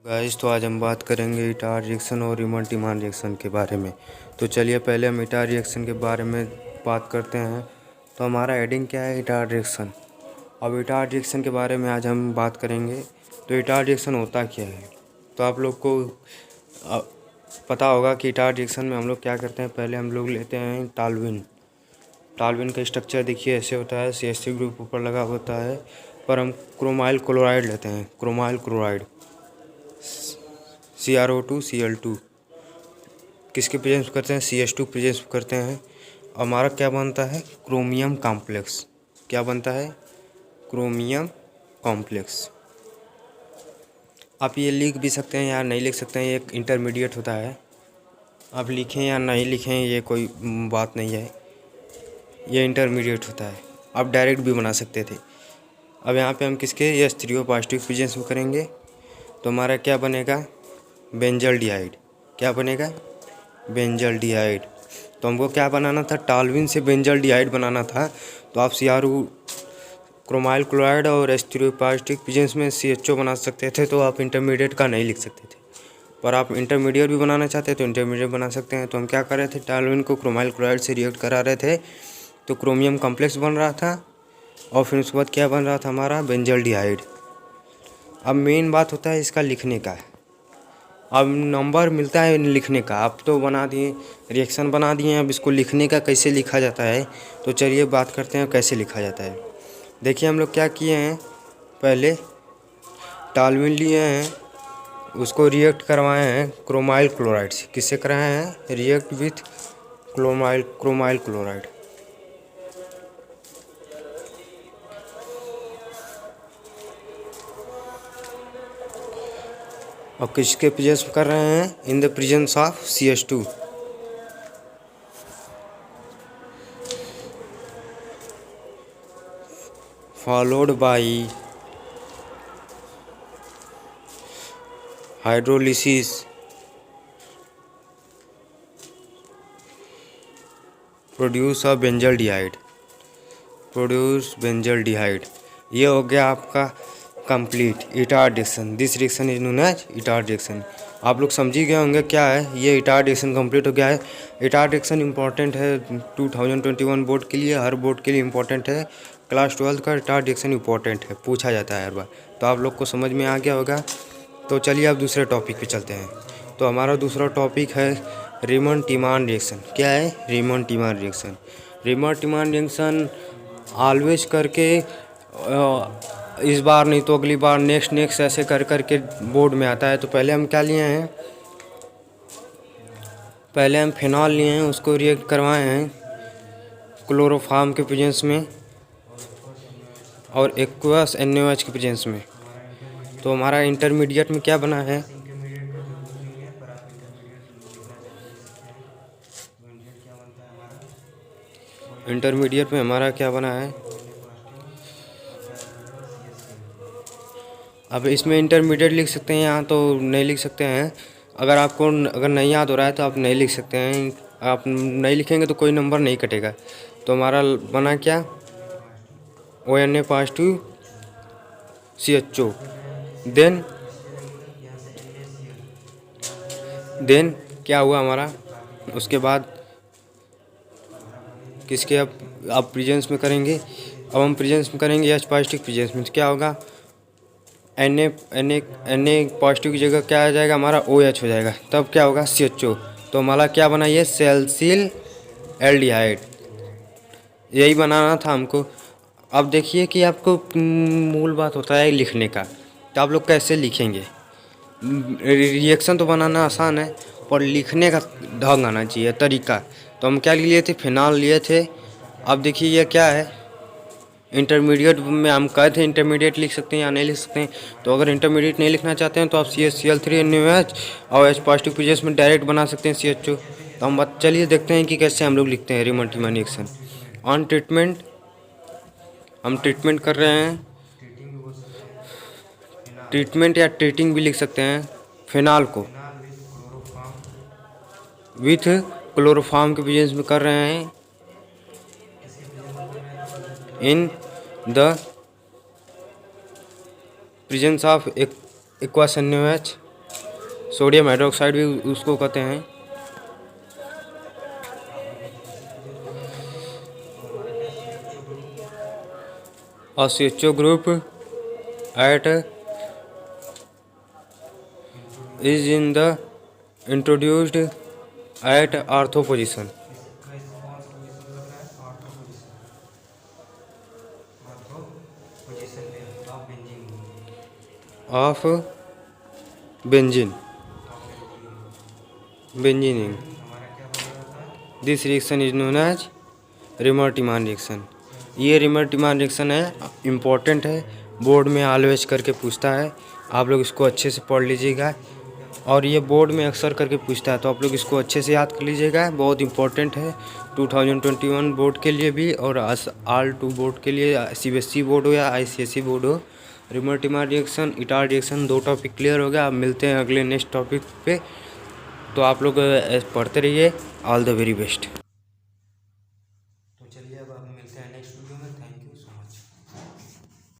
Guys, तो आज हम बात करेंगे इटार रिएक्शन और रीमन टीमान रिएक्शन के बारे में। तो चलिए पहले हम इटार रिएक्शन के बारे में बात करते हैं। तो हमारा हेडिंग क्या है? इटार रिएक्शन। अब इटार रिएक्शन के बारे में आज हम बात करेंगे। तो इटार रिएक्शन होता क्या है? तो आप लोग को पता होगा कि इटार रिएक्शन में हम लोग क्या करते हैं। पहले हम लोग लेते हैं टालविन का स्ट्रक्चर देखिए ऐसे होता है। CH3 ग्रुप ऊपर लगा होता है, पर हम क्रोमाइल क्लोराइड लेते हैं। क्रोमाइल क्लोराइड CrO2Cl2 किसके प्रेजेंस करते हैं? CH2 प्रेजेंस करते हैं। हमारा क्या बनता है? Chromium complex. क्या बनता है? Chromium complex. आप ये लिख भी सकते हैं या नहीं लिख सकते हैं, ये एक इंटरमीडिएट होता है। आप लिखें या नहीं लिखें ये कोई बात नहीं है, ये इंटरमीडिएट होता है। आप डायरेक्ट भी बना सकते थे। अब यहाँ पे हम किसके H3O पॉजिटिव प्रेजेंस में करेंगे तो हमारा क्या बनेगा? बेंजल्डिहाइड। क्या बनेगा? बेंजल्डिहाइड। तो हमको क्या बनाना था? टालविन से बेंजल्डिहाइड बनाना था। तो आप CrO क्रोमाइल क्लोराइड और H3O पॉजिटिव प्रेजेंस में CHO बना सकते थे, तो आप इंटरमीडिएट का नहीं लिख सकते थे। पर आप इंटरमीडिएट भी बनाना चाहते हैं तो इंटरमीडिएट बना सकते हैं। तो हम क्या कर रहे थे? टालविन को क्रोमाइल क्लोराइड से रिएक्ट करा रहे थे, तो क्रोमियम कॉम्प्लेक्स बन रहा था। और फिर उसके बाद क्या बन रहा था? हमारा बेंजल्डिहाइड। अब मेन बात होता है इसका लिखने का। अब नंबर मिलता है लिखने का। आप तो बना दिए, रिएक्शन बना दिए, अब इसको लिखने का कैसे लिखा जाता है तो चलिए बात करते हैं कैसे लिखा जाता है। देखिए हम लोग क्या किए हैं, पहले टालविन लिए हैं, उसको रिएक्ट करवाए हैं क्रोमाइल क्लोराइड से। किससे कराए हैं? React with chromyl chloride. और किसके प्रेजेंस में कर रहे हैं? In the presence of CH2। followed by hydrolysis produce a benzaldehyde. ये हो गया आपका complete Etard reaction. This reaction is known as Etard reaction. आप लोग समझ ही गए होंगे क्या है ये। इटार रिएक्शन कंप्लीट हो गया है। इटार रिएक्शन इंपॉर्टेंट है 2021 बोर्ड के लिए, हर बोर्ड के लिए इंपॉर्टेंट है। क्लास 12 का इटार रिएक्शन इंपॉर्टेंट है, पूछा जाता है हर बार। तो आप लोग को समझ में आ गया होगा। तो चलिए अब दूसरे टॉपिक पे चलते हैं। तो हमारा दूसरा टॉपिक है रीमन टीमान रिएक्शन। क्या है? रीमन टीमान रिएक्शन। रीमन टीमान रिएक्शन ऑलवेज करके इस बार नहीं तो अगली बार, नेक्स्ट ऐसे कर करके बोर्ड में आता है। तो पहले हम क्या लिए हैं? पहले हम फिनॉल लिए हैं, उसको रिएक्ट करवाए हैं क्लोरोफॉर्म के प्रेजेंस में और एक्वस NaOH के प्रेजेंस में। तो हमारा इंटरमीडिएट में क्या बना है? इंटरमीडिएट में हमारा क्या बना है? अब इसमें इंटरमीडिएट लिख सकते हैं, यहाँ तो नहीं लिख सकते हैं। अगर नहीं याद हो रहा है तो आप नहीं लिख सकते हैं। आप नहीं लिखेंगे तो कोई नंबर नहीं कटेगा। तो हमारा बना क्या? ONA positive CHO। देन क्या हुआ हमारा? उसके बाद किसके अब प्रेजेंस में करेंगे? अब हम प्रेजेंस में करेंगे H पॉजिटिव प्रेजेंस में। तो क्या होगा? Na पॉजिटिव की जगह क्या आ जाएगा? हमारा OH हो जाएगा। तब क्या होगा? CHO। तो हमारा क्या बना? ये सैलिसिल एल्डिहाइड। यही बनाना था हमको। अब देखिए कि आपको मूल बात होता है लिखने का। तो आप लोग कैसे लिखेंगे? रिएक्शन तो बनाना आसान है, पर लिखने का ढंग आना चाहिए, तरीका। तो हम क्या लिए थे? फिनॉल लिए थे। अब देखिए ये क्या है? इंटरमीडिएट में हम कहे थे इंटरमीडिएट लिख सकते हैं या नहीं लिख सकते हैं। तो अगर इंटरमीडिएट नहीं लिखना चाहते हैं तो आप CH3 NaOH और H पॉजिटिव प्रेजेंस में डायरेक्ट बना सकते हैं CHO। तो हम चलिए देखते हैं कि कैसे हम लोग लिखते हैं रीमन टीमान रिएक्शन। ऑन ट्रीटमेंट हम ट्रीटमेंट कर रहे हैं, ट्रीटमेंट या ट्रीटिंग भी लिख सकते हैं। फिनॉल को विथ क्लोरोफॉर्म के प्रेजेंस में कर रहे हैं in the presence of aqueous NaOH sodium hydroxide भी उसको कहते हैं। CHO group at is in the introduced at ortho position of benzene. This reaction is known as Reimer Tiemann reaction. ये रिमर-टिमान रिएक्शन है, इम्पोर्टेंट है, बोर्ड में always करके पूछता है। आप लोग इसको अच्छे से पढ़ लीजिएगा और ये बोर्ड में अक्सर करके पूछता है, तो आप लोग इसको अच्छे से याद कर लीजिएगा। बहुत इम्पोर्टेंट है 2021 बोर्ड के लिए भी और ऑल 2 बोर्ड के लिए, CBSE बोर्ड हो या ICSE बोर्ड हो। रिमर-टिमान रिएक्शन, इटार रिएक्शन 2 टॉपिक क्लियर हो गया। अब मिलते हैं अगले नेक्स्ट टॉपिक पे, तो आप लोग पढ़ते रहिए। All the very best. तो चलिए अब मिलते हैं नेक्स्ट वीडियो में। Thank you so much.